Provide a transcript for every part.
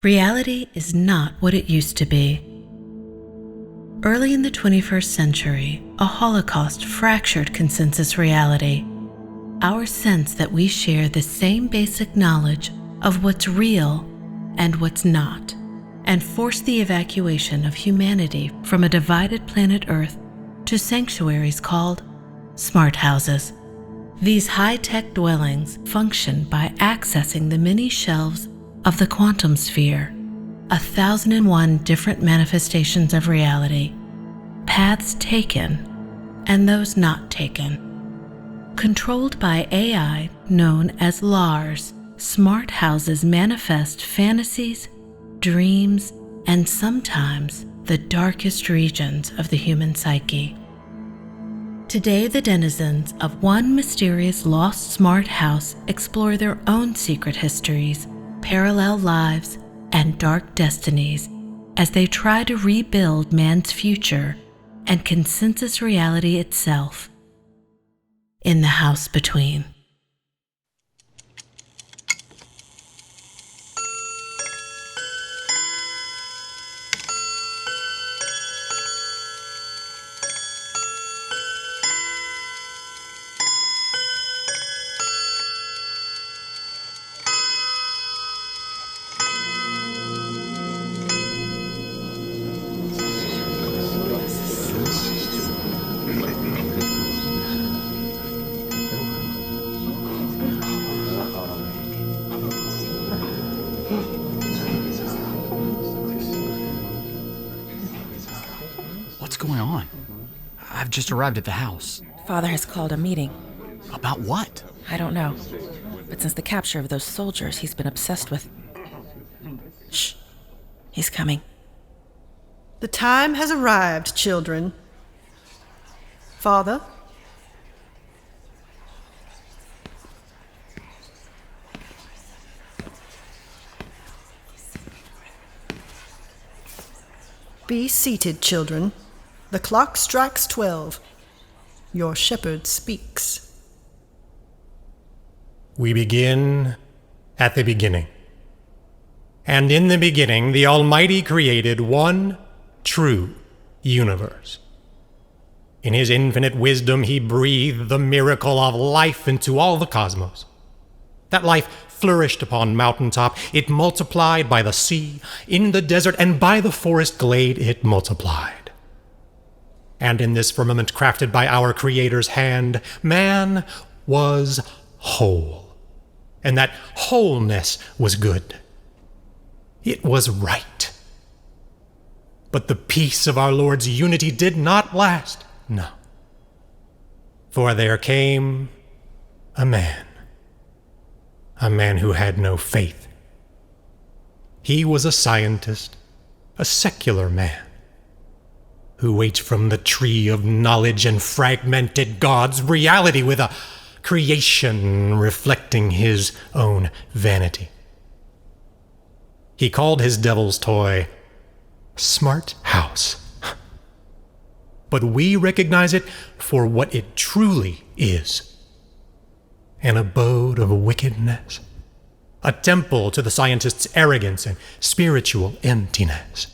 Reality is not what it used to be. Early in the 21st century, a Holocaust fractured consensus reality. Our sense that we share the same basic knowledge of what's real and what's not, and forced the evacuation of humanity from a divided planet Earth to sanctuaries called smart houses. These high-tech dwellings function by accessing the many shelves of the quantum sphere, 1,001 different manifestations of reality, paths taken and those not taken. Controlled by AI known as LARS, smart houses manifest fantasies, dreams, and sometimes the darkest regions of the human psyche. Today, the denizens of one mysterious lost smart house explore their own secret histories, parallel lives, and dark destinies as they try to rebuild man's future and consensus reality itself in the house between. What's going on? I've just arrived at the house. Father has called a meeting. About what? I don't know. But since the capture of those soldiers, he's been obsessed with... Shh. He's coming. The time has arrived, children. Father? Be seated, children. The clock strikes 12. Your shepherd speaks. We begin at the beginning. And in the beginning, the Almighty created one true universe. In his infinite wisdom, he breathed the miracle of life into all the cosmos. That life flourished upon mountaintop, it multiplied by the sea, in the desert, and by the forest glade it multiplied. And in this firmament crafted by our Creator's hand, man was whole. And that wholeness was good. It was right. But the peace of our Lord's unity did not last. No. For there came a man who had no faith. He was a scientist, a secular man, who ate from the tree of knowledge and fragmented God's reality with a creation reflecting his own vanity. He called his devil's toy Smart House. But we recognize it for what it truly is: an abode of wickedness, a temple to the scientist's arrogance and spiritual emptiness.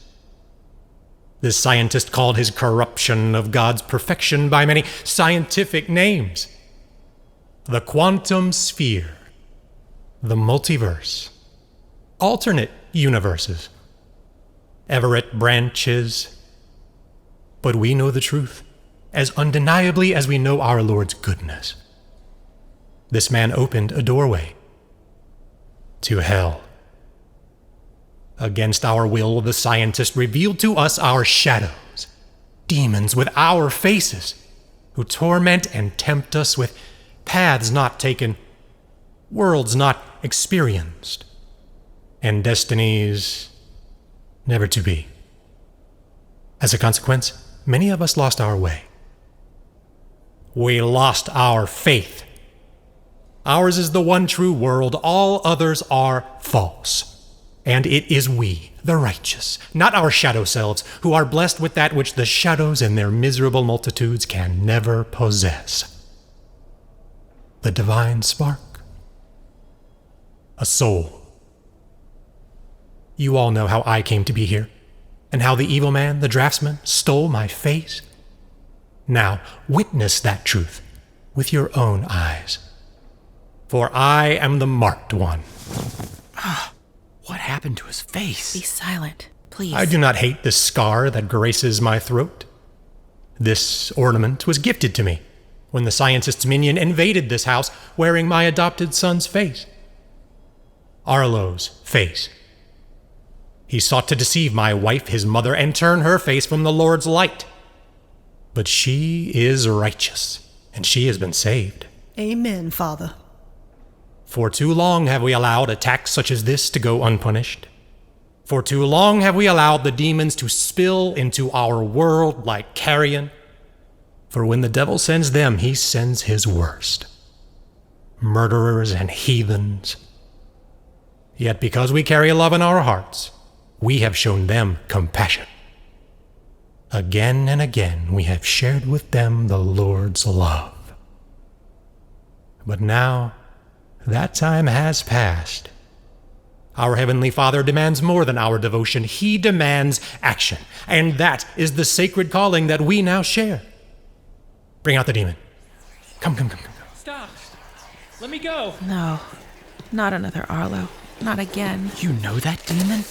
This scientist called his corruption of God's perfection by many scientific names: the quantum sphere, the multiverse, alternate universes, Everett branches. But we know the truth as undeniably as we know our Lord's goodness. This man opened a doorway to hell. Against our will, the scientist revealed to us our shadows, demons with our faces, who torment and tempt us with paths not taken, worlds not experienced, and destinies never to be. As a consequence, many of us lost our way. We lost our faith. Ours is the one true world, all others are false. And it is we, the righteous, not our shadow selves, who are blessed with that which the shadows in their miserable multitudes can never possess: the divine spark, a soul. You all know how I came to be here, and how the evil man, the draftsman, stole my face. Now, witness that truth with your own eyes. For I am the marked one. What happened to his face? Be silent, please. I do not hate the scar that graces my throat. This ornament was gifted to me when the scientist's minion invaded this house wearing my adopted son's face. Arlo's face. He sought to deceive my wife, his mother, and turn her face from the Lord's light. But she is righteous, and she has been saved. Amen, Father. For too long have we allowed attacks such as this to go unpunished. For too long have we allowed the demons to spill into our world like carrion. For when the devil sends them, he sends his worst. Murderers and heathens. Yet because we carry love in our hearts, we have shown them compassion. Again and again we have shared with them the Lord's love. But now, that time has passed. Our Heavenly Father demands more than our devotion. He demands action. And that is the sacred calling that we now share. Bring out the demon. Come. Stop! Let me go! No, not another Arlo. Not again. You know that demon?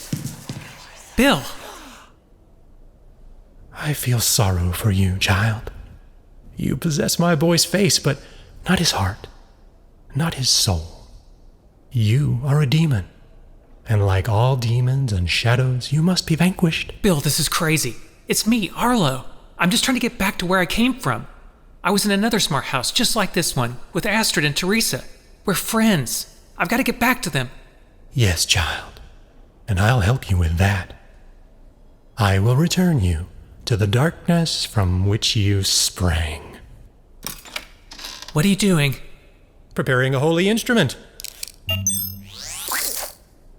Bill! I feel sorrow for you, child. You possess my boy's face, but not his heart, not his soul. You are a demon. And like all demons and shadows, you must be vanquished. Bill, this is crazy. It's me, Arlo. I'm just trying to get back to where I came from. I was in another smart house, just like this one, with Astrid and Theresa. We're friends. I've got to get back to them. Yes, child, and I'll help you with that. I will return you to the darkness from which you sprang. What are you doing? Preparing a holy instrument.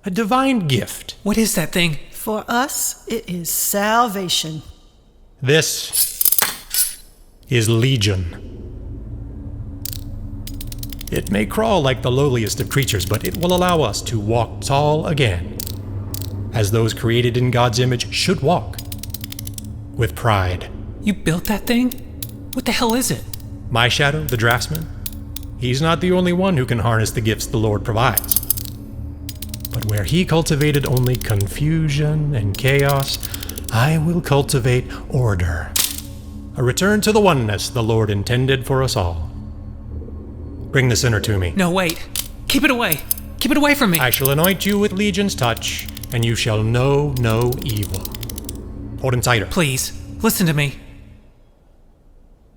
A divine gift. What is that thing? For us, it is salvation. This is Legion. It may crawl like the lowliest of creatures, but it will allow us to walk tall again, as those created in God's image should walk, with pride. You built that thing? What the hell is it? My shadow, the draftsman, he's not the only one who can harness the gifts the Lord provides. But where he cultivated only confusion and chaos, I will cultivate order. A return to the oneness the Lord intended for us all. Bring the sinner to me. No, wait. Keep it away. Keep it away from me. I shall anoint you with Legion's touch, and you shall know no evil. Hold him tighter. Please, listen to me.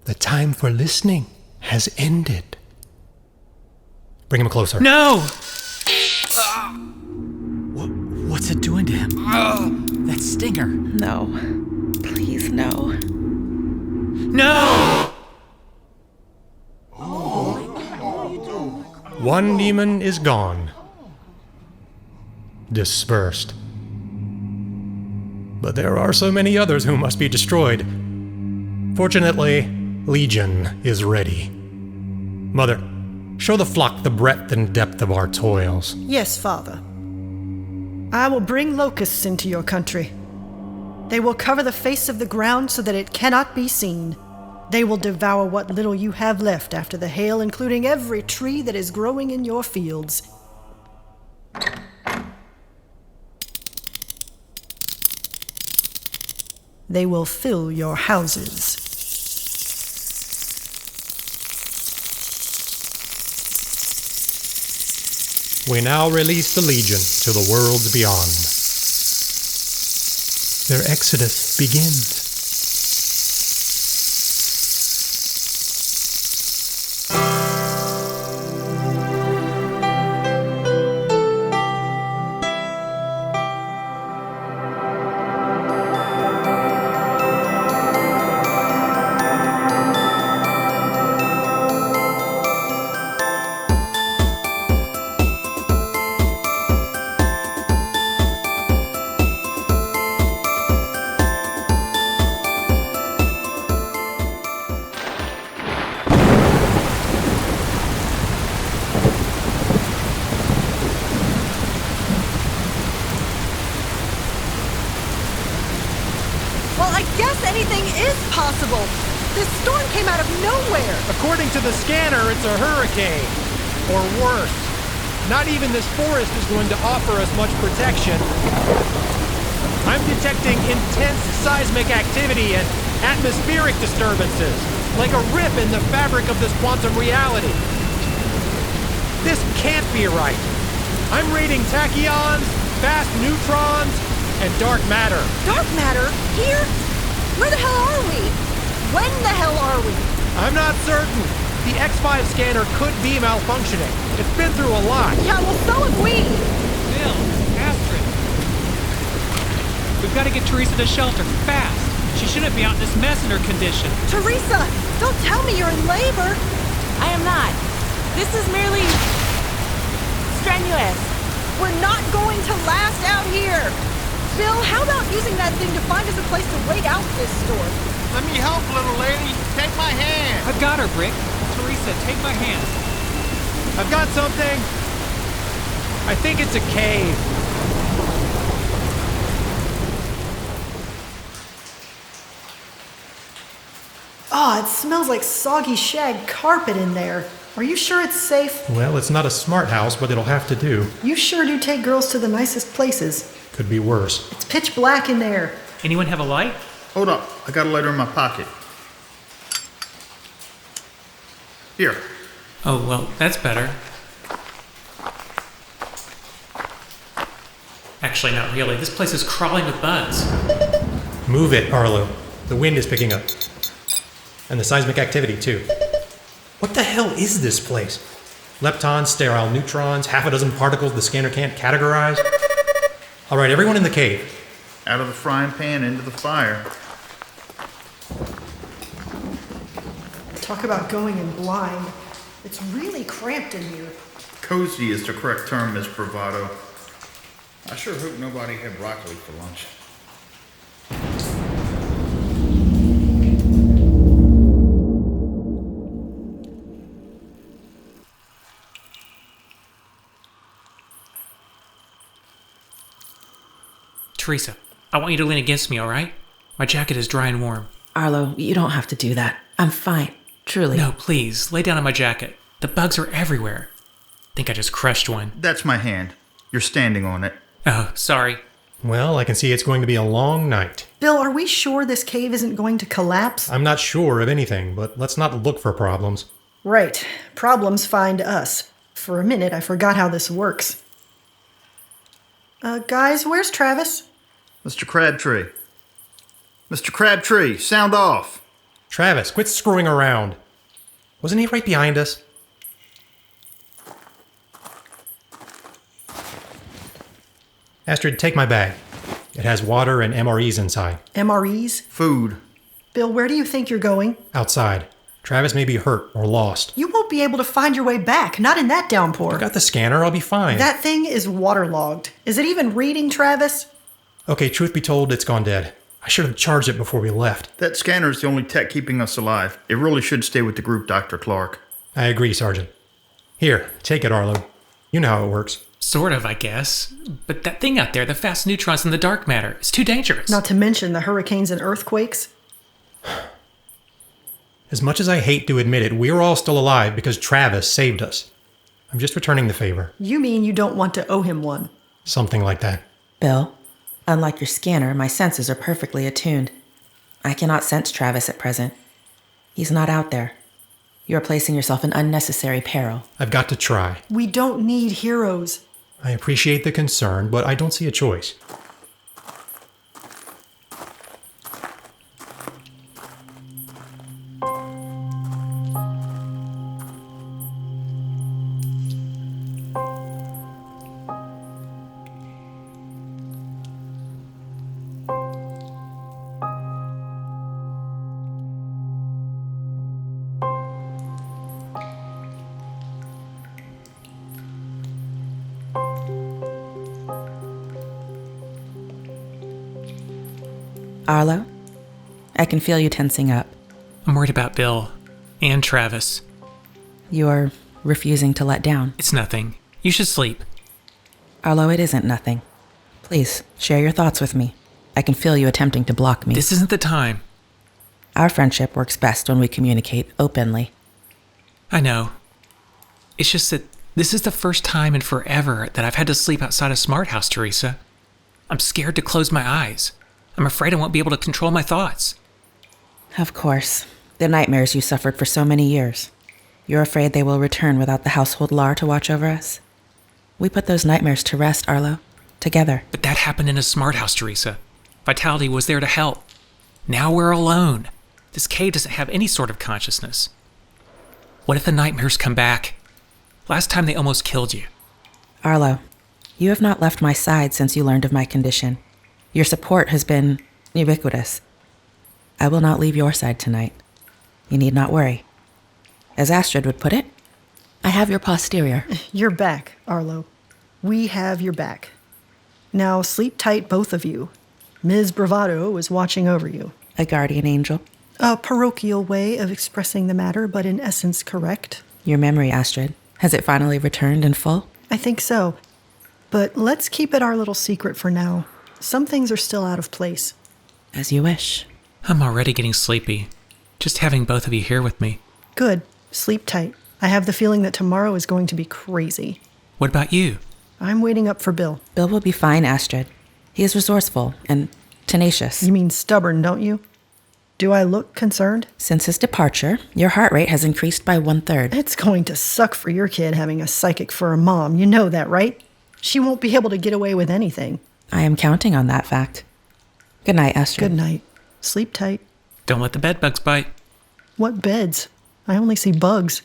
The time for listening has ended. Bring him closer. No! What's it doing to him? That stinger. No. Please, no. No! One demon is gone. Dispersed. But there are so many others who must be destroyed. Fortunately, Legion is ready. Mother, show the flock the breadth and depth of our toils. Yes, Father. I will bring locusts into your country. They will cover the face of the ground so that it cannot be seen. They will devour what little you have left after the hail, including every tree that is growing in your fields. They will fill your houses. We now release the Legion to the worlds beyond. Their exodus begins. Well, I guess anything is possible. This storm came out of nowhere. According to the scanner, it's a hurricane. Or worse. Not even this forest is going to offer us much protection. I'm detecting intense seismic activity and atmospheric disturbances, like a rip in the fabric of this quantum reality. This can't be right. I'm rating tachyons, fast neutrons, and dark matter. Dark matter? Here? Where the hell are we? When the hell are we? I'm not certain. The X5 scanner could be malfunctioning. It's been through a lot. Yeah, well, so have we. Bill, Astrid. We've got to get Theresa to shelter, fast. She shouldn't be out in this mess in her condition. Theresa, don't tell me you're in labor. I am not. This is merely strenuous. We're not going to last out here. Bill, how about using that thing to find us a place to wait out this storm? Let me help, little lady. Take my hand. I've got her, Brick. Theresa, take my hand. I've got something. I think it's a cave. Oh, it smells like soggy shag carpet in there. Are you sure it's safe? Well, it's not a smart house, but it'll have to do. You sure do take girls to the nicest places. Could be worse. It's pitch black in there. Anyone have a light? Hold up. I got a lighter in my pocket. Here. Oh, well, that's better. Actually, not really. This place is crawling with bugs. Move it, Arlo. The wind is picking up. And the seismic activity, too. What the hell is this place? Leptons, sterile neutrons, half a dozen particles the scanner can't categorize? All right, everyone in the cave. Out of the frying pan into the fire. Talk about going in blind. It's really cramped in here. Cozy is the correct term, Miss Bravado. I sure hope nobody had broccoli for lunch. Theresa, I want you to lean against me, all right? My jacket is dry and warm. Arlo, you don't have to do that. I'm fine. Truly. No, please, lay down on my jacket. The bugs are everywhere. Think I just crushed one. That's my hand. You're standing on it. Oh, sorry. Well, I can see it's going to be a long night. Bill, are we sure this cave isn't going to collapse? I'm not sure of anything, but let's not look for problems. Right. Problems find us. For a minute, I forgot how this works. Guys, where's Travis? Mr. Crabtree. Mr. Crabtree, sound off. Travis, quit screwing around. Wasn't he right behind us? Astrid, take my bag. It has water and MREs inside. MREs? Food. Bill, where do you think you're going? Outside. Travis may be hurt or lost. You won't be able to find your way back, not in that downpour. I got the scanner, I'll be fine. That thing is waterlogged. Is it even reading, Travis? Okay, truth be told, it's gone dead. I should have charged it before we left. That scanner is the only tech keeping us alive. It really should stay with the group, Dr. Clark. I agree, Sergeant. Here, take it, Arlo. You know how it works. Sort of, I guess. But that thing out there, the fast neutrons and the dark matter, it's too dangerous. Not to mention the hurricanes and earthquakes. As much as I hate to admit it, we're all still alive because Travis saved us. I'm just returning the favor. You mean you don't want to owe him one? Something like that. Bill, unlike your scanner, my senses are perfectly attuned. I cannot sense Travis at present. He's not out there. You are placing yourself in unnecessary peril. I've got to try. We don't need heroes. I appreciate the concern, but I don't see a choice. Arlo, I can feel you tensing up. I'm worried about Bill and Travis. You are refusing to let down. It's nothing. You should sleep. Arlo, it isn't nothing. Please, share your thoughts with me. I can feel you attempting to block me. This isn't the time. Our friendship works best when we communicate openly. I know. It's just that this is the first time in forever that I've had to sleep outside a smart house, Theresa. I'm scared to close my eyes. I'm afraid I won't be able to control my thoughts. Of course. The nightmares you suffered for so many years. You're afraid they will return without the household Lar to watch over us? We put those nightmares to rest, Arlo. Together. But that happened in a smart house, Theresa. Vitality was there to help. Now we're alone. This cave doesn't have any sort of consciousness. What if the nightmares come back? Last time they almost killed you. Arlo, you have not left my side since you learned of my condition. Your support has been ubiquitous. I will not leave your side tonight. You need not worry. As Astrid would put it, I have your posterior. You're back, Arlo. We have your back. Now sleep tight, both of you. Ms. Bravado is watching over you. A guardian angel. A parochial way of expressing the matter, but in essence correct. Your memory, Astrid. Has it finally returned in full? I think so. But let's keep it our little secret for now. Some things are still out of place. As you wish. I'm already getting sleepy. Just having both of you here with me. Good. Sleep tight. I have the feeling that tomorrow is going to be crazy. What about you? I'm waiting up for Bill. Bill will be fine, Astrid. He is resourceful and tenacious. You mean stubborn, don't you? Do I look concerned? Since his departure, your heart rate has increased by 1/3. It's going to suck for your kid having a psychic for a mom. You know that, right? She won't be able to get away with anything. I am counting on that fact. Good night, Astrid. Good night. Sleep tight. Don't let the bed bugs bite. What beds? I only see bugs.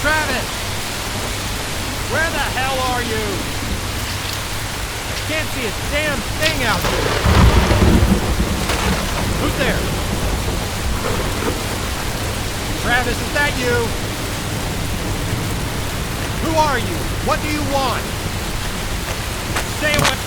Travis! Where the hell are you? I can't see a damn thing out here. Who's there? Travis, is that you? Who are you? What do you want? Stay away.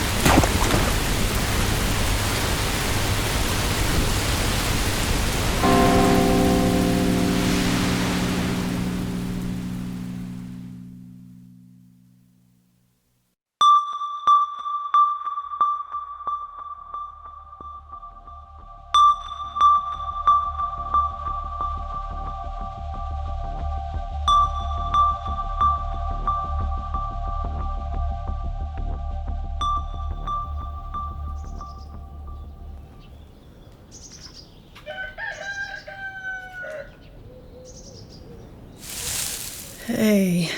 Hey.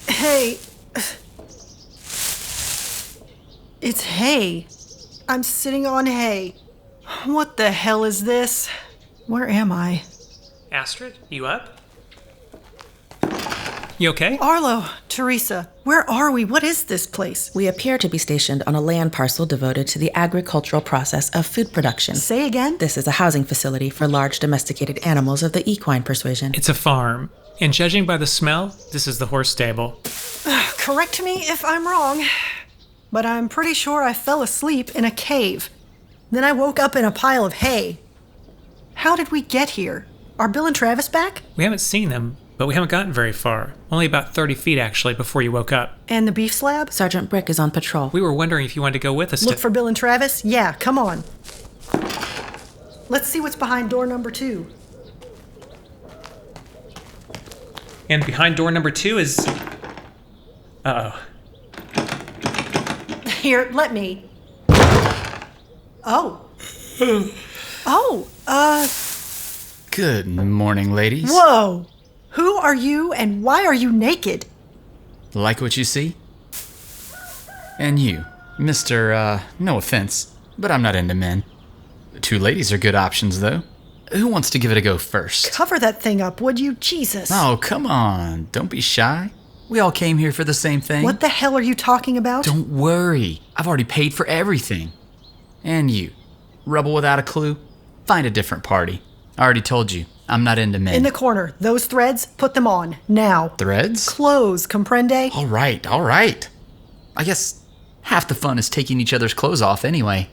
Hey. It's hay. I'm sitting on hay. What the hell is this? Where am I? Astrid, you up? You okay? Arlo, Theresa, where are we? What is this place? We appear to be stationed on a land parcel devoted to the agricultural process of food production. Say again? This is a housing facility for large domesticated animals of the equine persuasion. It's a farm. And judging by the smell, this is the horse stable. Correct me if I'm wrong, but I'm pretty sure I fell asleep in a cave. Then I woke up in a pile of hay. How did we get here? Are Bill and Travis back? We haven't seen them, but we haven't gotten very far. Only about 30 feet, actually, before you woke up. And the beef slab? Sergeant Brick is on patrol. We were wondering if you wanted to go with us Look for Bill and Travis? Yeah, come on. Let's see what's behind door number 2. And behind door number 2 is... Uh-oh. Here, let me. Oh. Good morning, ladies. Whoa! Who are you and why are you naked? Like what you see? And you, Mr., no offense, but I'm not into men. The 2 ladies are good options, though. Who wants to give it a go first? Cover that thing up, would you? Jesus. Oh, come on. Don't be shy. We all came here for the same thing. What the hell are you talking about? Don't worry. I've already paid for everything. And you, rebel without a clue, find a different party. I already told you, I'm not into men. In the corner, those threads, put them on, now. Threads? Clothes, comprende? All right. I guess half the fun is taking each other's clothes off anyway.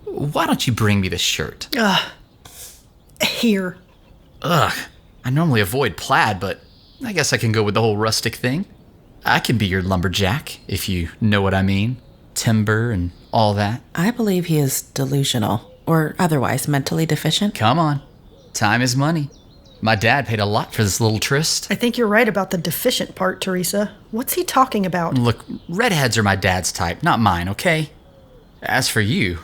Why don't you bring me this shirt? Here. Ugh, I normally avoid plaid, but I guess I can go with the whole rustic thing. I can be your lumberjack, if you know what I mean. Timber and all that. I believe he is delusional, or otherwise mentally deficient. Come on. Time is money. My dad paid a lot for this little tryst. I think you're right about the deficient part, Theresa. What's he talking about? Look, redheads are my dad's type, not mine, okay? As for you,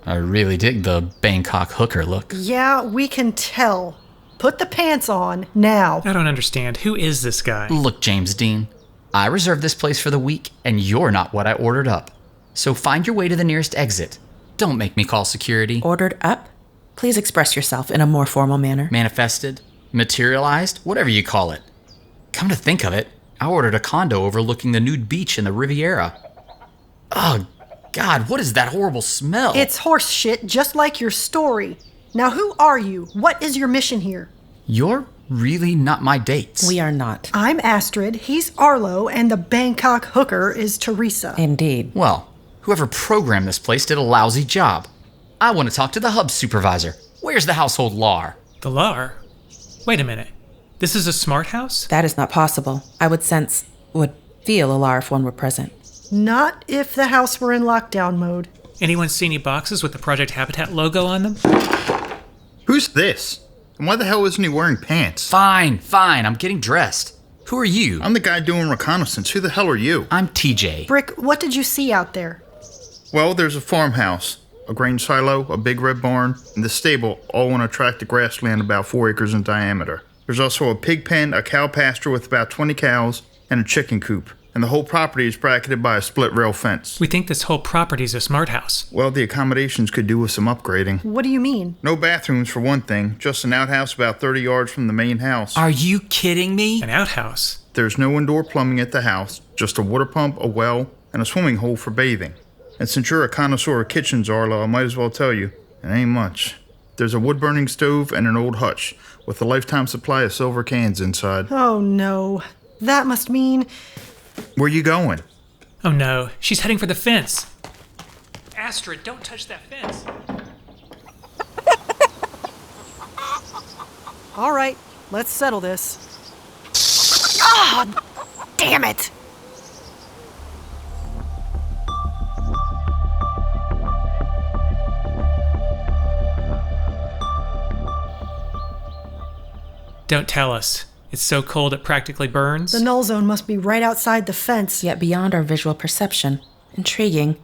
I really dig the Bangkok hooker look. Yeah, we can tell. Put the pants on, now. I don't understand. Who is this guy? Look, James Dean, I reserved this place for the week, and you're not what I ordered up. So find your way to the nearest exit. Don't make me call security. Ordered up? Please express yourself in a more formal manner. Manifested? Materialized? Whatever you call it. Come to think of it, I ordered a condo overlooking the nude beach in the Riviera. Oh, God, what is that horrible smell? It's horse shit, just like your story. Now, who are you? What is your mission here? You're really not my dates. We are not. I'm Astrid, he's Arlo, and the Bangkok hooker is Theresa. Indeed. Well, whoever programmed this place did a lousy job. I want to talk to the hub supervisor. Where's the household lar? The lar? Wait a minute. This is a smart house? That is not possible. I would feel alar if one were present. Not if the house were in lockdown mode. Anyone see any boxes with the Project Habitat logo on them? Who's this? And why the hell isn't he wearing pants? Fine. I'm getting dressed. Who are you? I'm the guy doing reconnaissance. Who the hell are you? I'm TJ. Brick, what did you see out there? Well, there's a farmhouse, a grain silo, a big red barn, and the stable, all on a tract of grassland about 4 acres in diameter. There's also a pig pen, a cow pasture with about 20 cows, and a chicken coop. And the whole property is bracketed by a split rail fence. We think this whole property's a smart house. Well, the accommodations could do with some upgrading. What do you mean? No bathrooms for one thing, just an outhouse about 30 yards from the main house. Are you kidding me? An outhouse? There's no indoor plumbing at the house, just a water pump, a well, and a swimming hole for bathing. And since you're a connoisseur of kitchens, Arlo, I might as well tell you, it ain't much. There's a wood-burning stove and an old hutch, with a lifetime supply of silver cans inside. Oh no, that must mean... Where you going? Oh no, she's heading for the fence. Astrid, don't touch that fence. All right, let's settle this. Ah, damn it! Don't tell us. It's so cold it practically burns? The null zone must be right outside the fence. Yet beyond our visual perception. Intriguing.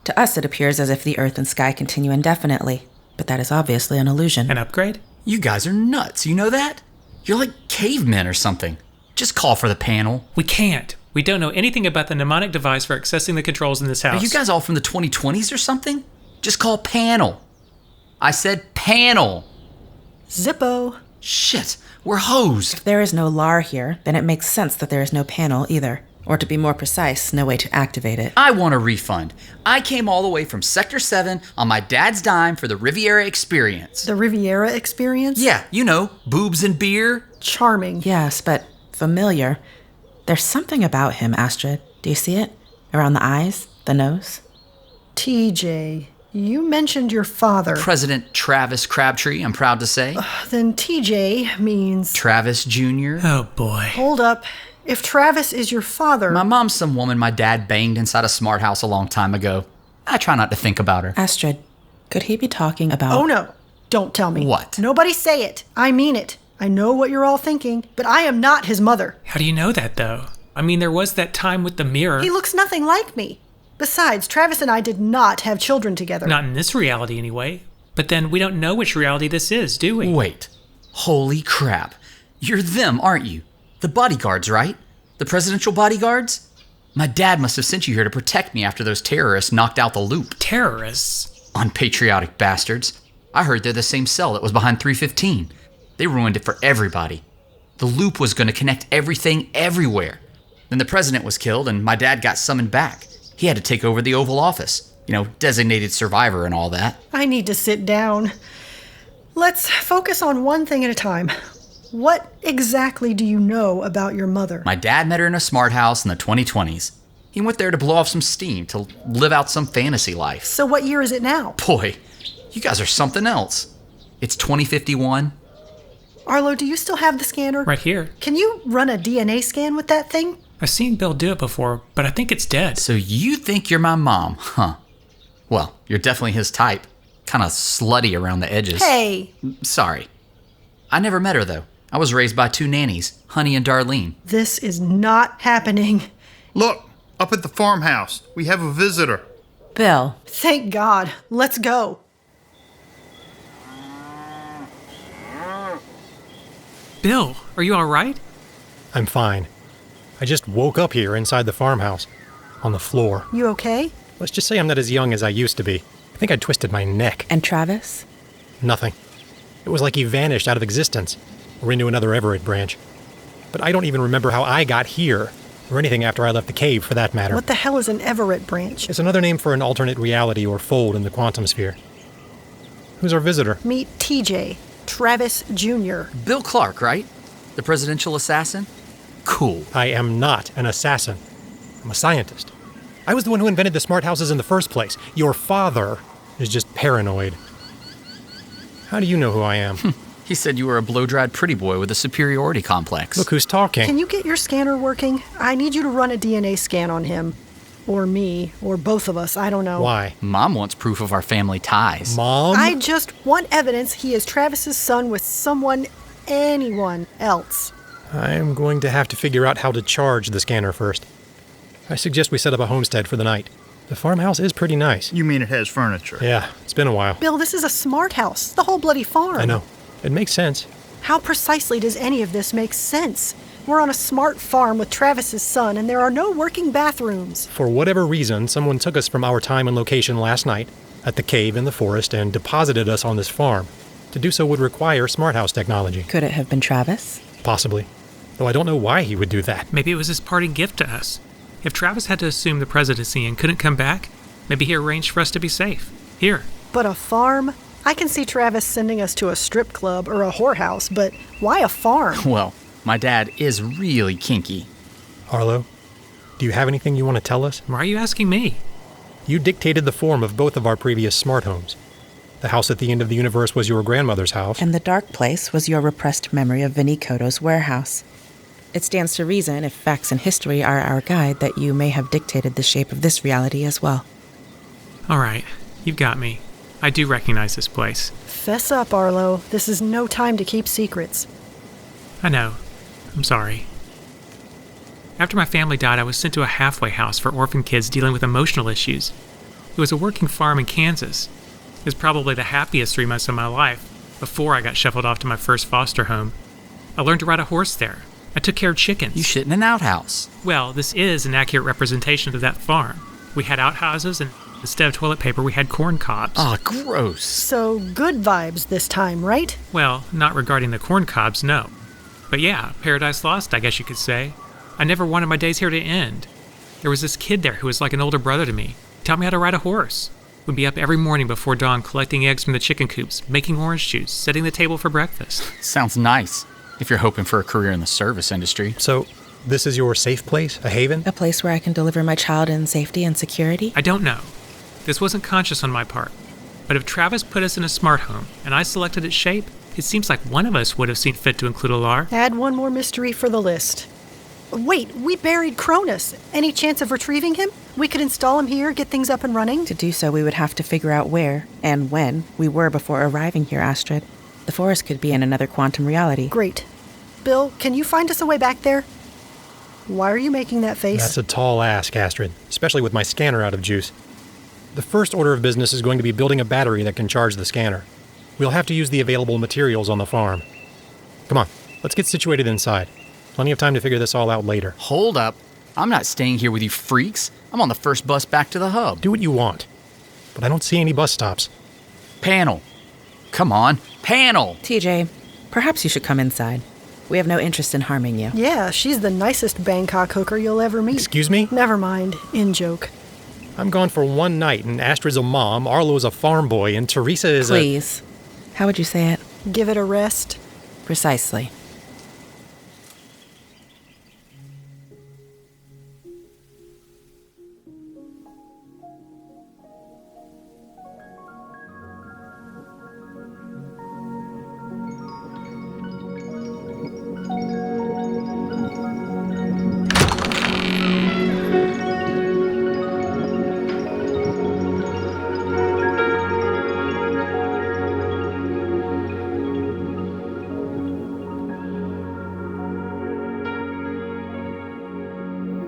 To us, it appears as if the earth and sky continue indefinitely, but that is obviously an illusion. An upgrade? You guys are nuts, you know that? You're like cavemen or something. Just call for the panel. We can't. We don't know anything about the mnemonic device for accessing the controls in this house. Are you guys all from the 2020s or something? Just call panel. I said panel. Zippo. Shit, we're hosed. If there is no lar here, then it makes sense that there is no panel either. Or to be more precise, no way to activate it. I want a refund. I came all the way from Sector 7 on my dad's dime for the Riviera experience. The Riviera experience? Yeah, you know, boobs and beer. Charming. Yes, but familiar. There's something about him, Astrid. Do you see it? Around the eyes? The nose? TJ, you mentioned your father. President Travis Crabtree, I'm proud to say. Then TJ means... Travis Jr. Oh boy. Hold up. If Travis is your father... My mom's some woman my dad banged inside a smart house a long time ago. I try not to think about her. Astrid, could he be talking about... Oh no, don't tell me. What? Nobody say it. I mean it. I know what you're all thinking, but I am not his mother. How do you know that, though? I mean, there was that time with the mirror. He looks nothing like me. Besides, Travis and I did not have children together. Not in this reality, anyway. But then we don't know which reality this is, do we? Wait. Holy crap. You're them, aren't you? The bodyguards, right? The presidential bodyguards? My dad must have sent you here to protect me after those terrorists knocked out the loop. Terrorists? Unpatriotic bastards. I heard they're the same cell that was behind 315. They ruined it for everybody. The loop was going to connect everything everywhere. Then the president was killed, and my dad got summoned back. He had to take over the Oval Office. Designated survivor and all that. I need to sit down. Let's focus on one thing at a time. What exactly do you know about your mother? My dad met her in a smart house in the 2020s. He went there to blow off some steam, to live out some fantasy life. So what year is it now? Boy, you guys are something else. It's 2051. Arlo, do you still have the scanner? Right here. Can you run a DNA scan with that thing? I've seen Bill do it before, but I think it's dead. So you think you're my mom, huh? Well, you're definitely his type. Kind of slutty around the edges. Hey! Sorry. I never met her, though. I was raised by 2 nannies, Honey and Darlene. This is not happening. Look, up at the farmhouse. We have a visitor. Bill. Thank God. Let's go. Bill, are you all right? I'm fine. I just woke up here inside the farmhouse, on the floor. You okay? Let's just say I'm not as young as I used to be. I think I twisted my neck. And Travis? Nothing. It was like he vanished out of existence, or into another Everett branch. But I don't even remember how I got here, or anything after I left the cave, for that matter. What the hell is an Everett branch? It's another name for an alternate reality or fold in the quantum sphere. Who's our visitor? Meet TJ, Travis Jr. Bill Clark, right? The presidential assassin? Cool. I am not an assassin. I'm a scientist. I was the one who invented the smart houses in the first place. Your father is just paranoid. How do you know who I am? He said you were a blow-dried pretty boy with a superiority complex. Look who's talking. Can you get your scanner working? I need you to run a DNA scan on him. Or me, or both of us, I don't know. Why? Mom wants proof of our family ties. Mom? I just want evidence he is Travis's son with anyone else. I'm going to have to figure out how to charge the scanner first. I suggest we set up a homestead for the night. The farmhouse is pretty nice. You mean it has furniture? Yeah, it's been a while. Bill, this is a smart house. The whole bloody farm. I know. It makes sense. How precisely does any of this make sense? We're on a smart farm with Travis's son, and there are no working bathrooms. For whatever reason, someone took us from our time and location last night at the cave in the forest and deposited us on this farm. To do so would require smart house technology. Could it have been Travis? Possibly. Though I don't know why he would do that. Maybe it was his parting gift to us. If Travis had to assume the presidency and couldn't come back, maybe he arranged for us to be safe. Here. But a farm? I can see Travis sending us to a strip club or a whorehouse, but why a farm? Well, my dad is really kinky. Arlo, do you have anything you want to tell us? Why are you asking me? You dictated the form of both of our previous smart homes. The house at the end of the universe was your grandmother's house. And the dark place was your repressed memory of Vinnie Cotto's warehouse. It stands to reason, if facts and history are our guide, that you may have dictated the shape of this reality as well. All right, you've got me. I do recognize this place. Fess up, Arlo. This is no time to keep secrets. I know. I'm sorry. After my family died, I was sent to a halfway house for orphan kids dealing with emotional issues. It was a working farm in Kansas. It was probably the happiest 3 months of my life, before I got shuffled off to my first foster home. I learned to ride a horse there. I took care of chickens. You shit in an outhouse. Well, this is an accurate representation of that farm. We had outhouses, and instead of toilet paper, we had corn cobs. Ah, gross. So good vibes this time, right? Well, not regarding the corn cobs, no. But yeah, paradise lost, I guess you could say. I never wanted my days here to end. There was this kid there who was like an older brother to me. He taught me how to ride a horse. We'd be up every morning before dawn collecting eggs from the chicken coops, making orange juice, setting the table for breakfast. Sounds nice, if you're hoping for a career in the service industry. So, this is your safe place? A haven? A place where I can deliver my child in safety and security? I don't know. This wasn't conscious on my part. But if Travis put us in a smart home, and I selected its shape, it seems like one of us would have seen fit to include Alar. Add one more mystery for the list. Wait, we buried Cronus. Any chance of retrieving him? We could install him here, get things up and running? To do so, we would have to figure out where and when we were before arriving here, Astrid. The forest could be in another quantum reality. Great. Bill, can you find us a way back there? Why are you making that face? That's a tall ask, Astrid, especially with my scanner out of juice. The first order of business is going to be building a battery that can charge the scanner. We'll have to use the available materials on the farm. Come on, let's get situated inside. Plenty of time to figure this all out later. Hold up. I'm not staying here with you freaks. I'm on the first bus back to the hub. Do what you want, but I don't see any bus stops. Panel. Come on, panel. TJ, perhaps you should come inside. We have no interest in harming you. Yeah, she's the nicest Bangkok hooker you'll ever meet. Excuse me? Never mind. In joke. I'm gone for one night, and Astrid's a mom, Arlo's a farm boy, and Theresa is Please. How would you say it? Give it a rest. Precisely.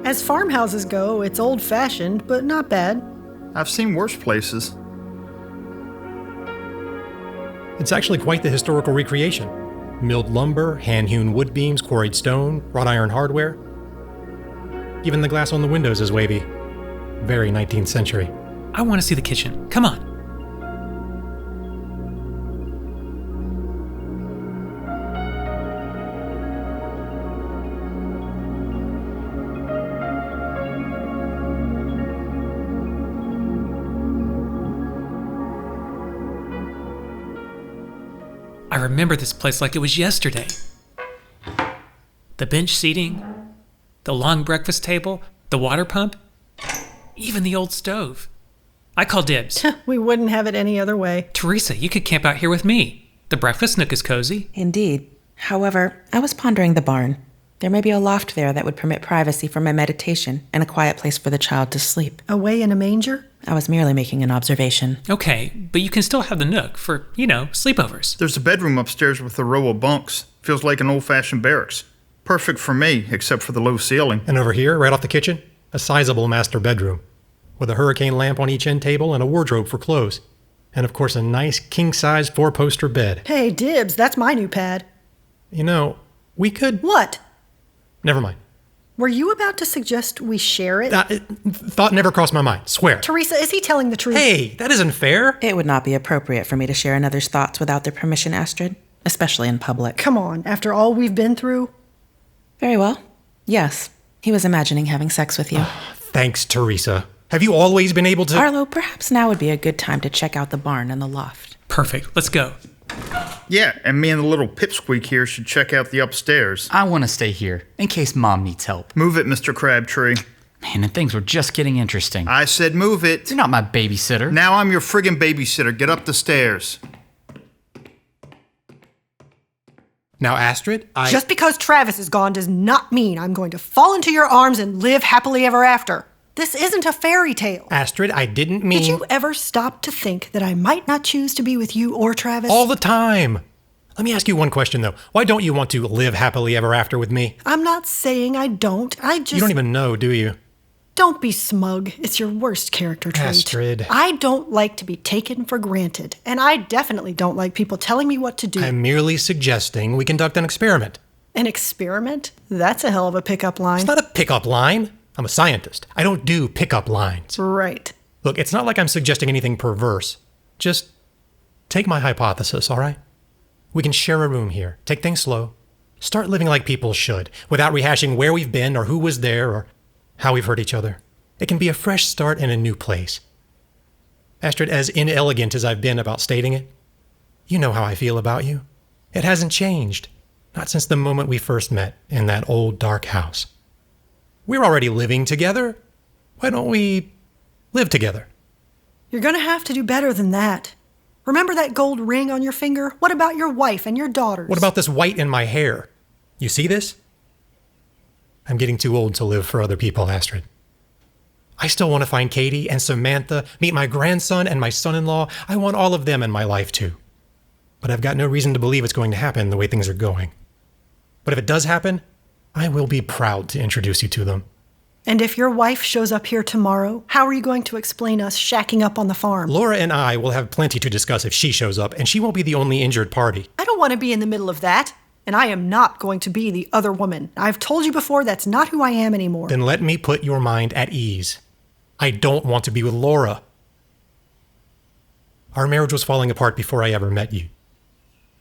As farmhouses go, it's old-fashioned, but not bad. I've seen worse places. It's actually quite the historical recreation. Milled lumber, hand-hewn wood beams, quarried stone, wrought iron hardware. Even the glass on the windows is wavy. Very 19th century. I want to see the kitchen. Come on. I remember this place like it was yesterday. The bench seating, the long breakfast table, the water pump, even the old stove. I call dibs. We wouldn't have it any other way. Theresa, you could camp out here with me. The breakfast nook is cozy. Indeed. However, I was pondering the barn. There may be a loft there that would permit privacy for my meditation and a quiet place for the child to sleep. Away in a manger? I was merely making an observation. Okay, but you can still have the nook for, sleepovers. There's a bedroom upstairs with a row of bunks. Feels like an old-fashioned barracks. Perfect for me, except for the low ceiling. And over here, right off the kitchen, a sizable master bedroom, with a hurricane lamp on each end table and a wardrobe for clothes. And of course, a nice king-size 4-poster bed. Hey, dibs, that's my new pad. We could... What? Never mind. Were you about to suggest we share it? Thought never crossed my mind, swear. Theresa, is he telling the truth? Hey, that isn't fair. It would not be appropriate for me to share another's thoughts without their permission, Astrid, especially in public. Come on, after all we've been through. Very well. Yes, he was imagining having sex with you. Thanks, Theresa. Have you always been able to... Arlo, perhaps now would be a good time to check out the barn and the loft. Perfect. Let's go. Yeah, and me and the little pipsqueak here should check out the upstairs. I want to stay here, in case Mom needs help. Move it, Mr. Crabtree. Man, and things were just getting interesting. I said move it. You're not my babysitter. Now I'm your friggin' babysitter. Get up the stairs. Now, Astrid, Just because Travis is gone does not mean I'm going to fall into your arms and live happily ever after. This isn't a fairy tale. Astrid, I didn't mean... Did you ever stop to think that I might not choose to be with you or Travis? All the time. Let me ask you one question, though. Why don't you want to live happily ever after with me? I'm not saying I don't. I just... You don't even know, do you? Don't be smug. It's your worst character trait. Astrid. I don't like to be taken for granted, and I definitely don't like people telling me what to do. I'm merely suggesting we conduct an experiment. An experiment? That's a hell of a pickup line. It's not a pickup line. I'm a scientist. I don't do pickup lines. Right. Look, it's not like I'm suggesting anything perverse. Just take my hypothesis, all right? We can share a room here. Take things slow. Start living like people should, without rehashing where we've been or who was there or how we've hurt each other. It can be a fresh start in a new place. Astrid, as inelegant as I've been about stating it, you know how I feel about you. It hasn't changed. Not since the moment we first met in that old dark house. We're already living together. Why don't we live together? You're gonna have to do better than that. Remember that gold ring on your finger? What about your wife and your daughters? What about this white in my hair? You see this? I'm getting too old to live for other people, Astrid. I still want to find Katie and Samantha, meet my grandson and my son-in-law. I want all of them in my life, too. But I've got no reason to believe it's going to happen the way things are going. But if it does happen, I will be proud to introduce you to them. And if your wife shows up here tomorrow, how are you going to explain us shacking up on the farm? Laura and I will have plenty to discuss if she shows up, and she won't be the only injured party. I don't want to be in the middle of that. And I am not going to be the other woman. I've told you before that's not who I am anymore. Then let me put your mind at ease. I don't want to be with Laura. Our marriage was falling apart before I ever met you.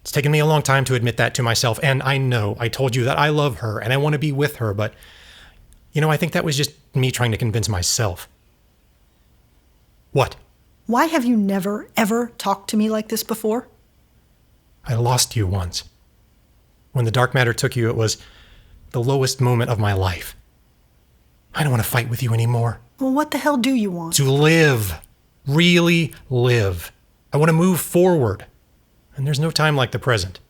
It's taken me a long time to admit that to myself, and I know I told you that I love her and I want to be with her, but, I think that was just me trying to convince myself. What? Why have you never, ever talked to me like this before? I lost you once. When the dark matter took you, it was the lowest moment of my life. I don't want to fight with you anymore. Well, what the hell do you want? To live. Really live. I want to move forward. And there's no time like the present.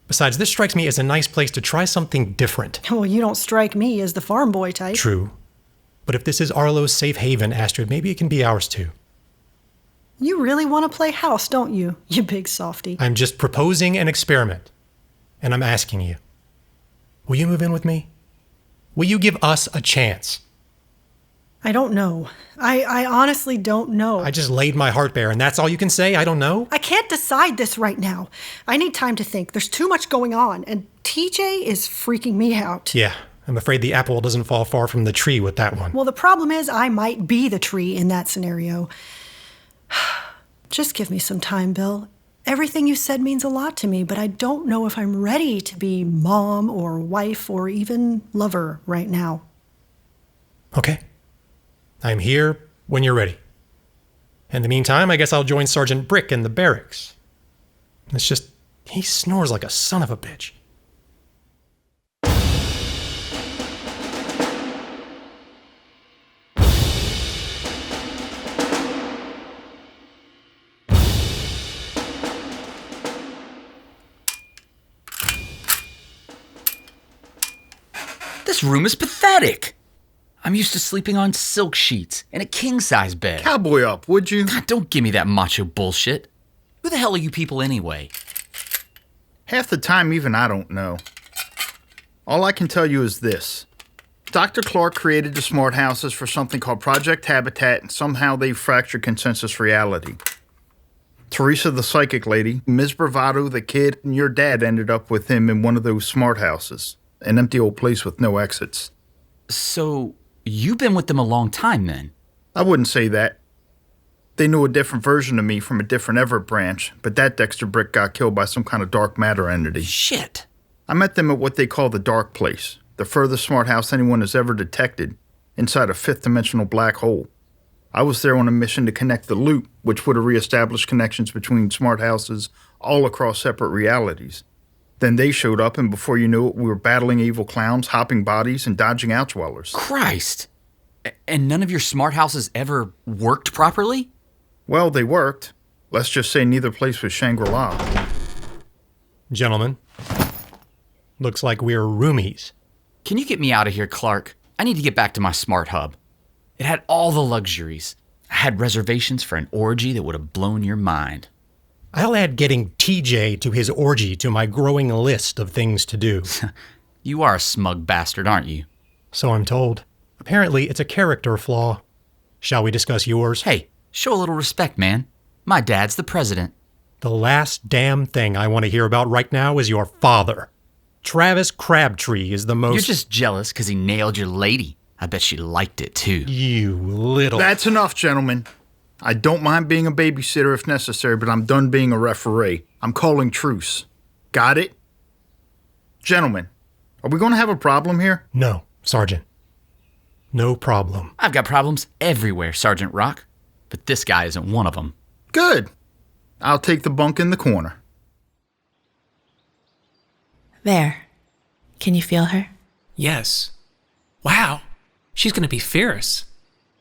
Besides, this strikes me as a nice place to try something different. Well, you don't strike me as the farm boy type. True. But if this is Arlo's safe haven, Astrid, maybe it can be ours too. You really want to play house, don't you, you big softy? I'm just proposing an experiment. And I'm asking you. Will you move in with me? Will you give us a chance? I don't know. I honestly don't know. I just laid my heart bare, and that's all you can say? I don't know? I can't decide this right now. I need time to think. There's too much going on, and TJ is freaking me out. Yeah, I'm afraid the apple doesn't fall far from the tree with that one. Well, the problem is I might be the tree in that scenario. Just give me some time, Bill. Everything you said means a lot to me, but I don't know if I'm ready to be mom or wife or even lover right now. Okay. I'm here when you're ready. In the meantime, I guess I'll join Sergeant Brick in the barracks. It's just, he snores like a son of a bitch. This room is pathetic. I'm used to sleeping on silk sheets in a king-size bed. Cowboy up, would you? God, don't give me that macho bullshit. Who the hell are you people anyway? Half the time, even I don't know. All I can tell you is this. Dr. Clark created the smart houses for something called Project Habitat, and somehow they fractured consensus reality. Theresa, the psychic lady, Ms. Bravado, the kid, and your dad ended up with him in one of those smart houses. An empty old place with no exits. So, you've been with them a long time then? I wouldn't say that. They knew a different version of me from a different Everett branch, but that Dexter Brick got killed by some kind of dark matter entity. Shit. I met them at what they call the Dark Place, the furthest smart house anyone has ever detected, inside a fifth-dimensional black hole. I was there on a mission to connect the loop, which would have reestablished connections between smart houses all across separate realities. Then they showed up, and before you knew it, we were battling evil clowns, hopping bodies, and dodging outdwellers. Christ! And none of your smart houses ever worked properly? Well, they worked. Let's just say neither place was Shangri-La. Gentlemen, looks like we're roomies. Can you get me out of here, Clark? I need to get back to my smart hub. It had all the luxuries. I had reservations for an orgy that would have blown your mind. I'll add getting TJ to his orgy to my growing list of things to do. You are a smug bastard, aren't you? So I'm told. Apparently, it's a character flaw. Shall we discuss yours? Hey, show a little respect, man. My dad's the president. The last damn thing I want to hear about right now is your father. Travis Crabtree is the most... You're just jealous because he nailed your lady. I bet she liked it, too. You little... That's enough, gentlemen. I don't mind being a babysitter if necessary, but I'm done being a referee. I'm calling truce. Got it? Gentlemen, are we going to have a problem here? No, Sergeant. No problem. I've got problems everywhere, Sergeant Rock. But this guy isn't one of them. Good. I'll take the bunk in the corner. There. Can you feel her? Yes. Wow. She's going to be fierce.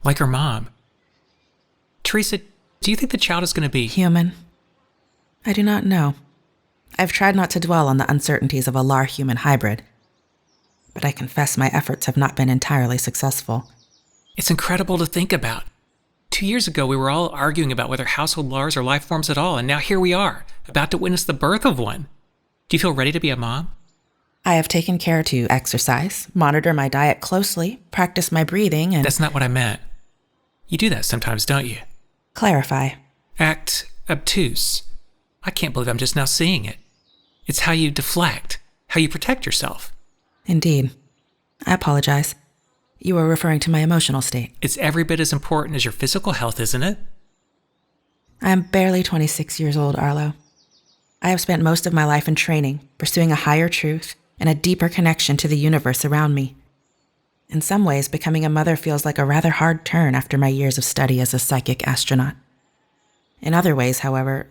Like her mom. Theresa, do you think the child is going to be... Human? I do not know. I've tried not to dwell on the uncertainties of a Lar-human hybrid, but I confess my efforts have not been entirely successful. It's incredible to think about. 2 years ago, we were all arguing about whether household Lars are life forms at all, and now here we are, about to witness the birth of one. Do you feel ready to be a mom? I have taken care to exercise, monitor my diet closely, practice my breathing, and... That's not what I meant. You do that sometimes, don't you? Clarify. Act obtuse. I can't believe I'm just now seeing it. It's how you deflect, how you protect yourself. Indeed. I apologize. You were referring to my emotional state. It's every bit as important as your physical health, isn't it? I am barely 26 years old, Arlo. I have spent most of my life in training, pursuing a higher truth and a deeper connection to the universe around me. In some ways, becoming a mother feels like a rather hard turn after my years of study as a psychic astronaut. In other ways, however,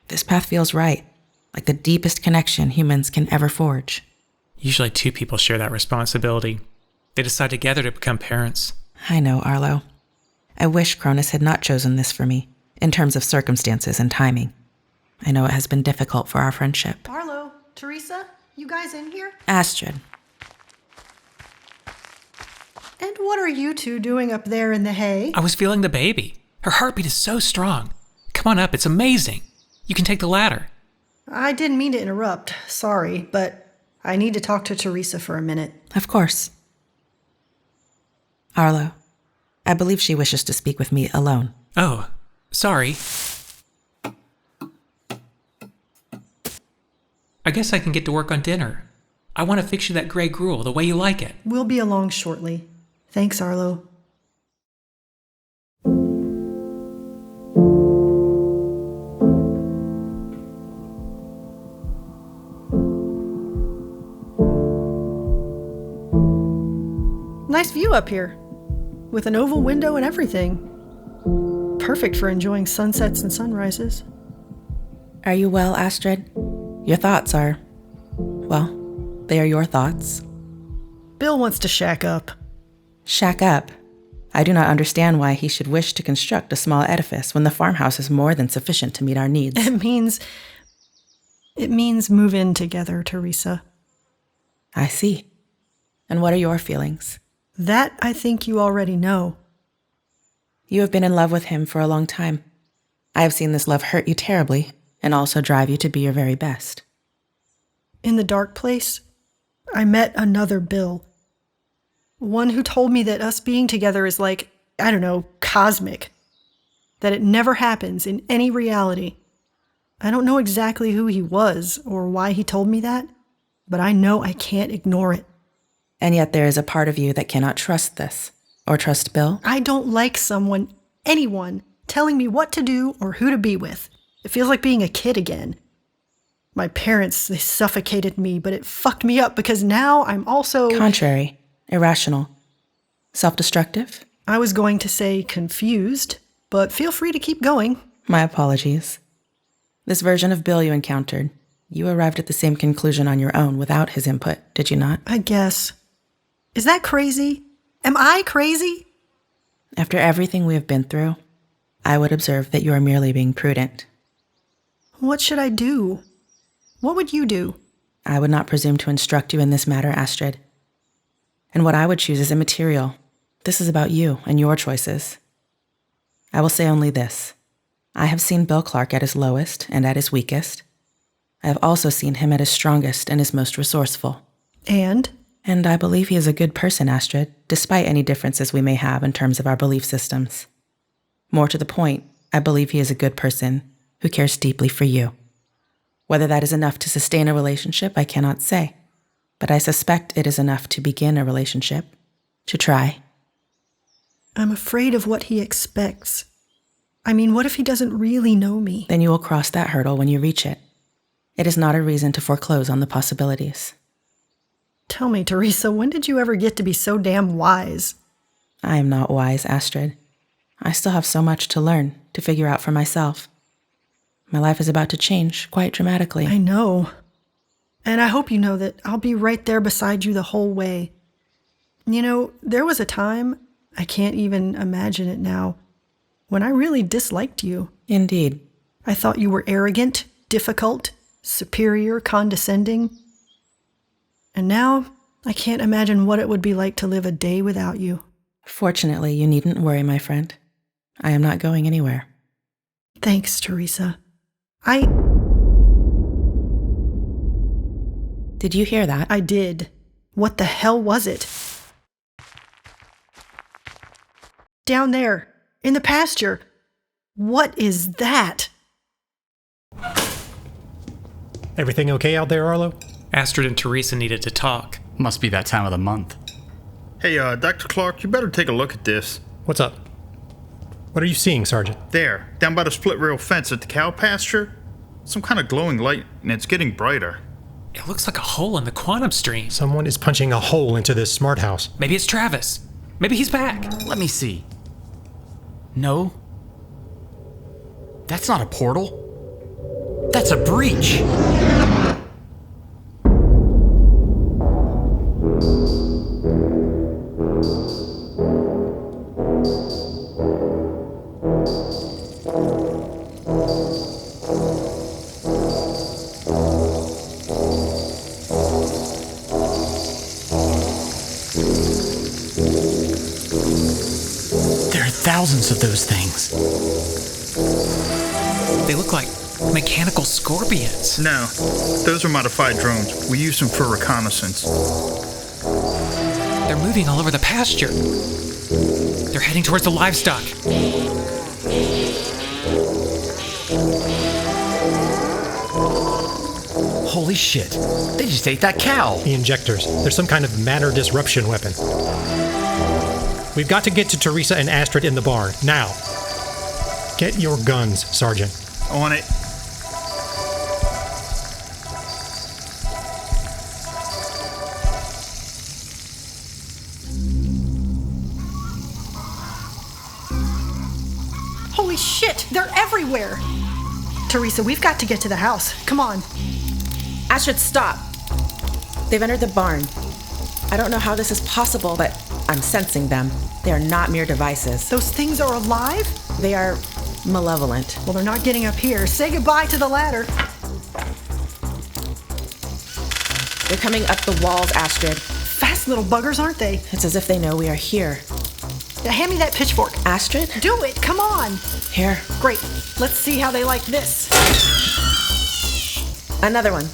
this path feels right, like the deepest connection humans can ever forge. Usually 2 people share that responsibility. They decide together to become parents. I know, Arlo. I wish Cronus had not chosen this for me, in terms of circumstances and timing. I know it has been difficult for our friendship. Arlo, Theresa, you guys in here? Astrid. And what are you two doing up there in the hay? I was feeling the baby. Her heartbeat is so strong. Come on up, it's amazing. You can take the ladder. I didn't mean to interrupt, sorry, but I need to talk to Theresa for a minute. Of course. Arlo, I believe she wishes to speak with me alone. Oh, sorry. I guess I can get to work on dinner. I want to fix you that gray gruel the way you like it. We'll be along shortly. Thanks, Arlo. Nice view up here, with an oval window and everything. Perfect for enjoying sunsets and sunrises. Are you well, Astrid? Your thoughts are, well, they are your thoughts. Bill wants to shack up. Shack up? I do not understand why he should wish to construct a small edifice when the farmhouse is more than sufficient to meet our needs. It means move in together, Theresa. I see. And what are your feelings? That I think you already know. You have been in love with him for a long time. I have seen this love hurt you terribly and also drive you to be your very best. In the dark place, I met another Bill. One who told me that us being together is like, I don't know, cosmic. That it never happens in any reality. I don't know exactly who he was or why he told me that, but I know I can't ignore it. And yet there is a part of you that cannot trust this, or trust Bill. I don't like anyone, telling me what to do or who to be with. It feels like being a kid again. My parents, they suffocated me, but it fucked me up because now I'm also... Contrary. Irrational. Self-destructive? I was going to say confused, but feel free to keep going. My apologies. This version of Bill you encountered, you arrived at the same conclusion on your own without his input, did you not? I guess. Is that crazy? Am I crazy? After everything we have been through, I would observe that you are merely being prudent. What should I do? What would you do? I would not presume to instruct you in this matter, Astrid. And what I would choose is immaterial. This is about you and your choices. I will say only this. I have seen Bill Clark at his lowest and at his weakest. I have also seen him at his strongest and his most resourceful. And I believe he is a good person, Astrid, despite any differences we may have in terms of our belief systems. More to the point, I believe he is a good person who cares deeply for you. Whether that is enough to sustain a relationship, I cannot say. But I suspect it is enough to begin a relationship. To try. I'm afraid of what he expects. I mean, what if he doesn't really know me? Then you will cross that hurdle when you reach it. It is not a reason to foreclose on the possibilities. Tell me, Theresa, when did you ever get to be so damn wise? I am not wise, Astrid. I still have so much to learn, to figure out for myself. My life is about to change quite dramatically. I know. And I hope you know that I'll be right there beside you the whole way. You know, there was a time, I can't even imagine it now, when I really disliked you. Indeed. I thought you were arrogant, difficult, superior, condescending. And now, I can't imagine what it would be like to live a day without you. Fortunately, you needn't worry, my friend. I am not going anywhere. Thanks, Theresa. Did you hear that? I did. What the hell was it? Down there, in the pasture. What is that? Everything okay out there, Arlo? Astrid and Theresa needed to talk. Must be that time of the month. Hey, Dr. Clark, you better take a look at this. What's up? What are you seeing, Sergeant? There, down by the split rail fence at the cow pasture. Some kind of glowing light, and it's getting brighter. It looks like a hole in the quantum stream. Someone is punching a hole into this smart house. Maybe it's Travis. Maybe he's back. Let me see. No. That's not a portal. That's a breach. Thousands of those things. They look like mechanical scorpions. No, those are modified drones. We use them for reconnaissance. They're moving all over the pasture. They're heading towards the livestock. Holy shit. They just ate that cow. The injectors. There's some kind of matter disruption weapon. We've got to get to Theresa and Astrid in the barn, now. Get your guns, Sergeant. On it. Holy shit, they're everywhere! Theresa, we've got to get to the house. Come on. Astrid, stop. They've entered the barn. I don't know how this is possible, but I'm sensing them. They are not mere devices. Those things are alive? They are malevolent. Well, they're not getting up here. Say goodbye to the ladder. They're coming up the walls, Astrid. Fast little buggers, aren't they? It's as if they know we are here. Now hand me that pitchfork. Astrid? Do it, come on. Here. Great. Let's see how they like this. Another one.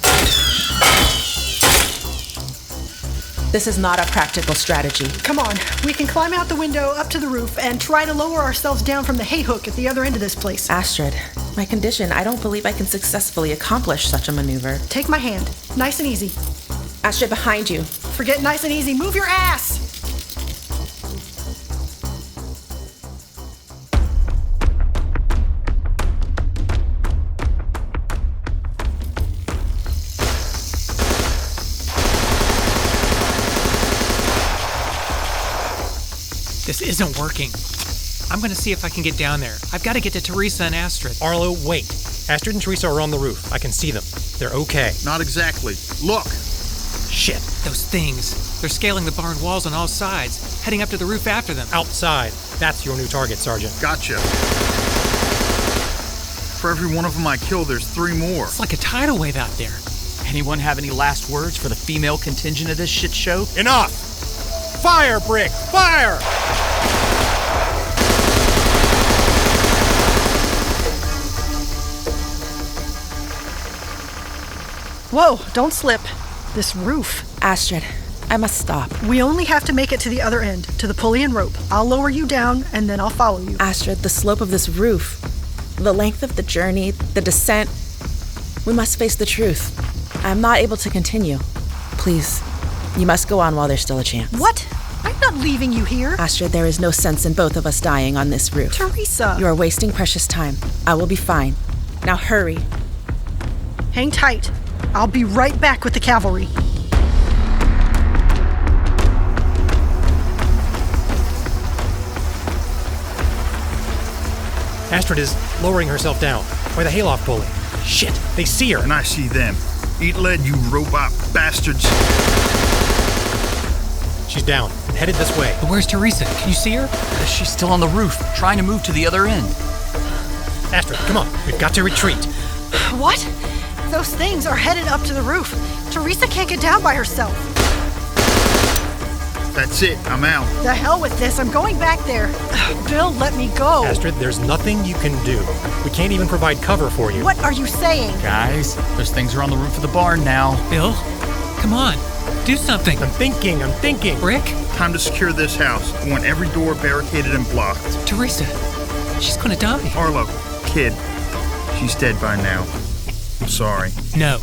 This is not a practical strategy. Come on, we can climb out the window up to the roof and try to lower ourselves down from the hay hook at the other end of this place. Astrid, my condition, I don't believe I can successfully accomplish such a maneuver. Take my hand, nice and easy. Astrid, behind you. Forget nice and easy, move your ass! This isn't working. I'm gonna see if I can get down there. I've got to get to Theresa and Astrid. Arlo, wait. Astrid and Theresa are on the roof. I can see them. They're okay. Not exactly. Look! Shit. Those things. They're scaling the barn walls on all sides, heading up to the roof after them. Outside. That's your new target, Sergeant. Gotcha. For every one of them I kill, there's 3 more. It's like a tidal wave out there. Anyone have any last words for the female contingent of this shit show? Enough! Fire, Brick! Fire! Whoa, don't slip. This roof. Astrid, I must stop. We only have to make it to the other end, to the pulley and rope. I'll lower you down, and then I'll follow you. Astrid, the slope of this roof, the length of the journey, the descent. We must face the truth. I'm not able to continue. Please, you must go on while there's still a chance. What? I'm not leaving you here. Astrid, there is no sense in both of us dying on this roof. Theresa. You are wasting precious time. I will be fine. Now hurry. Hang tight. I'll be right back with the cavalry. Astrid is lowering herself down by the hayloft pulley. Shit, they see her. And I see them. Eat lead, you robot bastards. She's down and headed this way. But where's Theresa? Can you see her? She's still on the roof, trying to move to the other end. Astrid, come on. We've got to retreat. What? Those things are headed up to the roof. Theresa can't get down by herself. That's it. I'm out. The hell with this. I'm going back there. Bill, let me go. Astrid, there's nothing you can do. We can't even provide cover for you. What are you saying? Guys, those things are on the roof of the barn now. Bill, come on. Do something. I'm thinking. Rick? Time to secure this house. I want every door barricaded and blocked. Theresa, she's gonna die. Arlo, kid, she's dead by now. I'm sorry. No,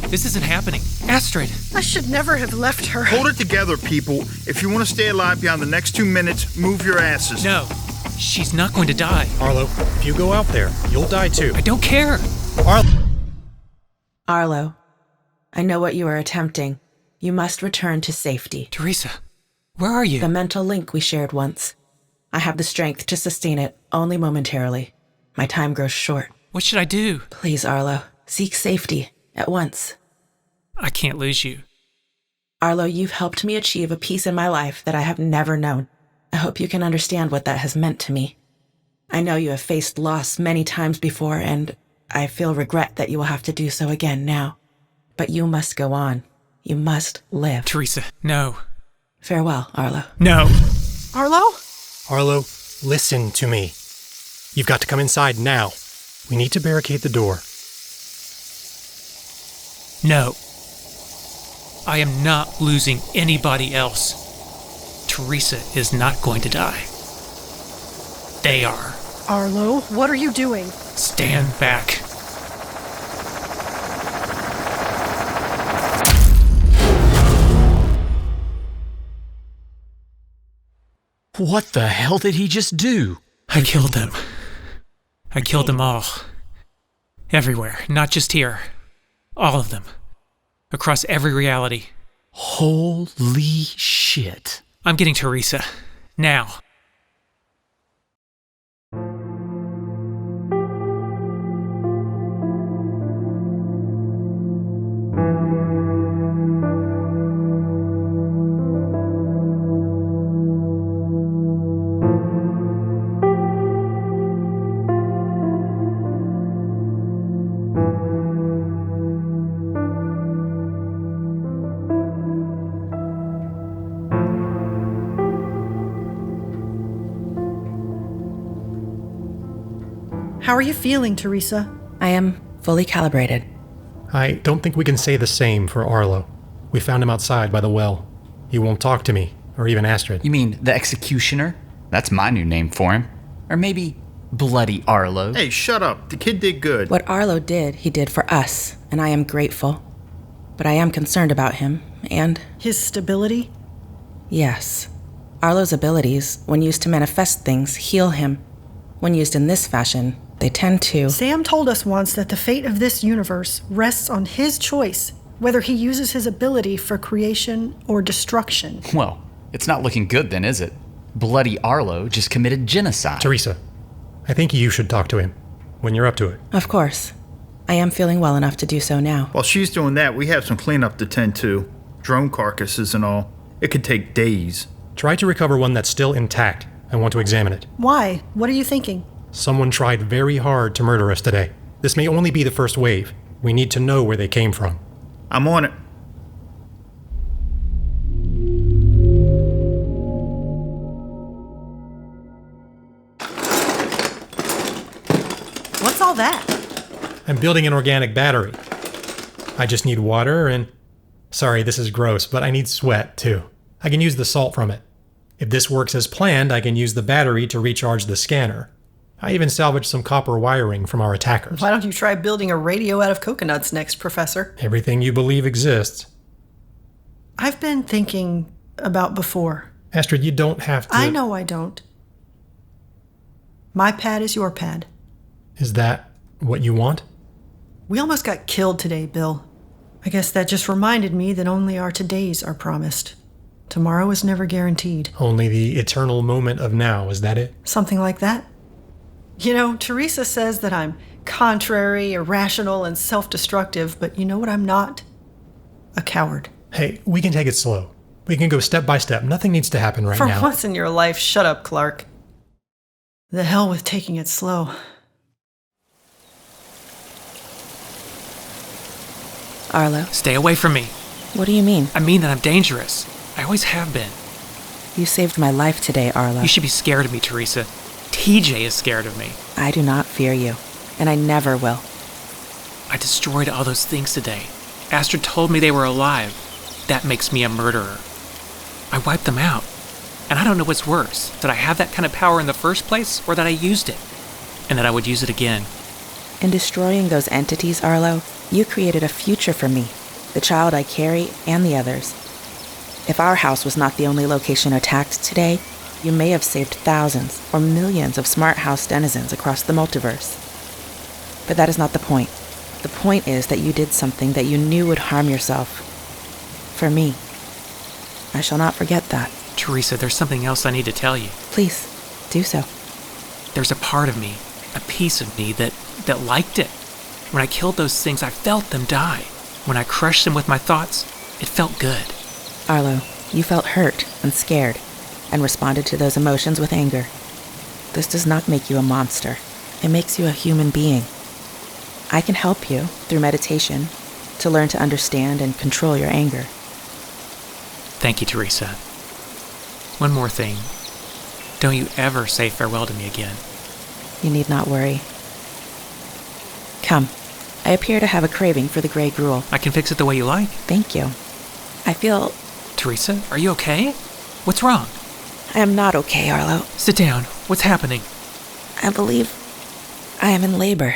this isn't happening. Astrid. I should never have left her. Hold it together, people. If you want to stay alive beyond the next 2 minutes, move your asses. No, she's not going to die. Arlo, if you go out there, you'll die too. I don't care. Arlo. Arlo, I know what you are attempting. You must return to safety. Theresa, where are you? The mental link we shared once. I have the strength to sustain it only momentarily. My time grows short. What should I do? Please, Arlo, seek safety at once. I can't lose you. Arlo, you've helped me achieve a peace in my life that I have never known. I hope you can understand what that has meant to me. I know you have faced loss many times before, and I feel regret that you will have to do so again now. But you must go on. You must live. Theresa, no. Farewell, Arlo. No. Arlo? Arlo, listen to me. You've got to come inside now. We need to barricade the door. No. I am not losing anybody else. Theresa is not going to die. They are. Arlo, what are you doing? Stand back. What the hell did he just do? I killed them. I killed them all. Everywhere, not just here. All of them. Across every reality. Holy shit. I'm getting Theresa. Now. How are you feeling, Theresa? I am fully calibrated. I don't think we can say the same for Arlo. We found him outside by the well. He won't talk to me, or even Astrid. You mean the executioner? That's my new name for him. Or maybe Bloody Arlo. Hey, shut up. The kid did good. What Arlo did, he did for us, and I am grateful. But I am concerned about him, and... His stability? Yes. Arlo's abilities, when used to manifest things, heal him. When used in this fashion, they tend to... Sam told us once that the fate of this universe rests on his choice, whether he uses his ability for creation or destruction. Well, it's not looking good then, is it? Bloody Arlo just committed genocide. Theresa, I think you should talk to him when you're up to it. Of course. I am feeling well enough to do so now. While she's doing that, we have some cleanup to tend to. Drone carcasses and all. It could take days. Try to recover one that's still intact. I want to examine it. Why? What are you thinking? Someone tried very hard to murder us today. This may only be the first wave. We need to know where they came from. I'm on it. What's all that? I'm building an organic battery. I just need water and... Sorry, this is gross, but I need sweat, too. I can use the salt from it. If this works as planned, I can use the battery to recharge the scanner. I even salvaged some copper wiring from our attackers. Why don't you try building a radio out of coconuts next, Professor? Everything you believe exists. I've been thinking about before. Astrid, you don't have to... I know I don't. My pad is your pad. Is that what you want? We almost got killed today, Bill. I guess that just reminded me that only our todays are promised. Tomorrow is never guaranteed. Only the eternal moment of now, is that it? Something like that. You know, Theresa says that I'm contrary, irrational, and self-destructive, but you know what I'm not? A coward. Hey, we can take it slow. We can go step by step. Nothing needs to happen right now. For once in your life, shut up, Clark. The hell with taking it slow. Arlo, Stay away from me. what do you mean? I mean that I'm dangerous. I always have been. You saved my life today, Arlo. You should be scared of me, Theresa. TJ is scared of me. I do not fear you, and I never will. I destroyed all those things today. Astrid told me they were alive. That makes me a murderer. I wiped them out. And I don't know what's worse, that I have that kind of power in the first place, or that I used it, and that I would use it again. In destroying those entities, Arlo, you created a future for me, the child I carry, and the others. If our house was not the only location attacked today, you may have saved thousands or millions of smart house denizens across the multiverse. But that is not the point. The point is that you did something that you knew would harm yourself. For me. I shall not forget that. Theresa, there's something else I need to tell you. Please, do so. There's a part of me, a piece of me that liked it. When I killed those things, I felt them die. When I crushed them with my thoughts, it felt good. Arlo, you felt hurt and scared, and responded to those emotions with anger. This does not make you a monster. It makes you a human being. I can help you, through meditation, to learn to understand and control your anger. Thank you, Theresa. One more thing. Don't you ever say farewell to me again. You need not worry. Come. I appear to have a craving for the gray gruel. I can fix it the way you like. Thank you. I feel... Theresa, are you okay? What's wrong? I am not okay, Arlo. Sit down. What's happening? I believe I am in labor.